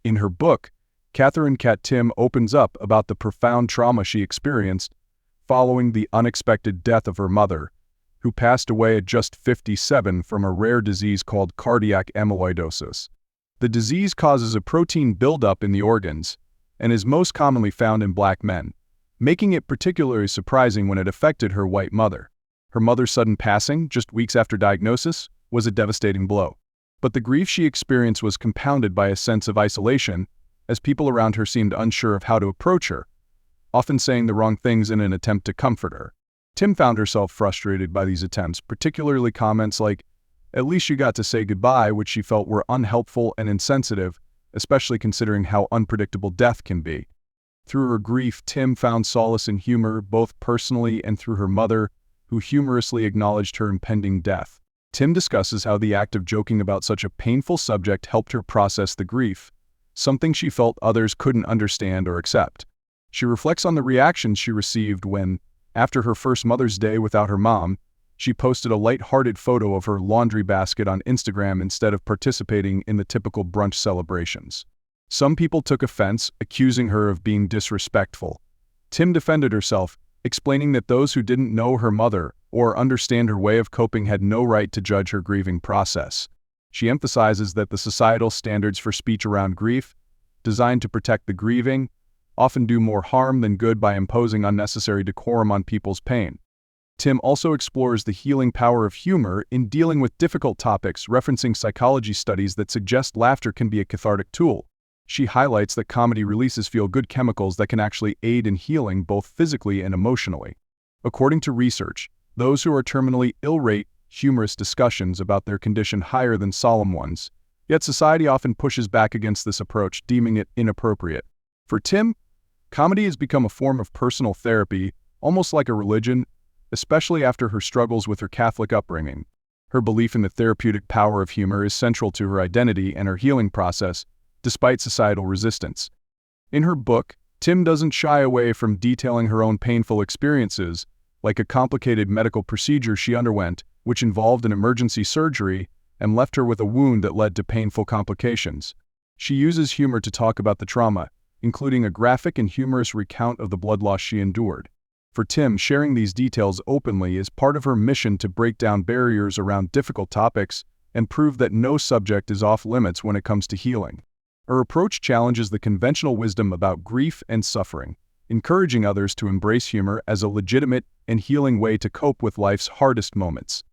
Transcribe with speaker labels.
Speaker 1: In her book, Katherine Timpf opens up about the profound trauma she experienced following the unexpected death of her mother, who passed away at just 57 from a rare disease called cardiac amyloidosis. The disease causes a protein buildup in the organs and is most commonly found in black men, making it particularly surprising when it affected her white mother. Her mother's sudden passing, just weeks after diagnosis, was a devastating blow. But the grief she experienced was compounded by a sense of isolation, as people around her seemed unsure of how to approach her, often saying the wrong things in an attempt to comfort her. Timpf found herself frustrated by these attempts, particularly comments like, "At least you got to say goodbye," which she felt were unhelpful and insensitive, especially considering how unpredictable death can be. Through her grief, Timpf found solace in humor, both personally and through her mother, who humorously acknowledged her impending death. Timpf discusses how the act of joking about such a painful subject helped her process the grief, something she felt others couldn't understand or accept. She reflects on the reactions she received when, after her first Mother's Day without her mom, she posted a light-hearted photo of her laundry basket on Instagram instead of participating in the typical brunch celebrations. Some people took offense, accusing her of being disrespectful. Timpf defended herself, explaining that those who didn't know her mother or understand her way of coping had no right to judge her grieving process. She emphasizes that the societal standards for speech around grief, designed to protect the grieving, often do more harm than good by imposing unnecessary decorum on people's pain. Timpf also explores the healing power of humor in dealing with difficult topics, referencing psychology studies that suggest laughter can be a cathartic tool. She highlights that comedy releases feel-good chemicals that can actually aid in healing both physically and emotionally. According to research, those who are terminally ill rate humorous discussions about their condition higher than solemn ones, yet society often pushes back against this approach, deeming it inappropriate. For Timpf, comedy has become a form of personal therapy, almost like a religion, especially after her struggles with her Catholic upbringing. Her belief in the therapeutic power of humor is central to her identity and her healing process, despite societal resistance. In her book, Timpf doesn't shy away from detailing her own painful experiences, like a complicated medical procedure she underwent, which involved an emergency surgery and left her with a wound that led to painful complications. She uses humor to talk about the trauma, including a graphic and humorous recount of the blood loss she endured. For Timpf, sharing these details openly is part of her mission to break down barriers around difficult topics and prove that no subject is off limits when it comes to healing. Her approach challenges the conventional wisdom about grief and suffering, encouraging others to embrace humor as a legitimate and healing way to cope with life's hardest moments.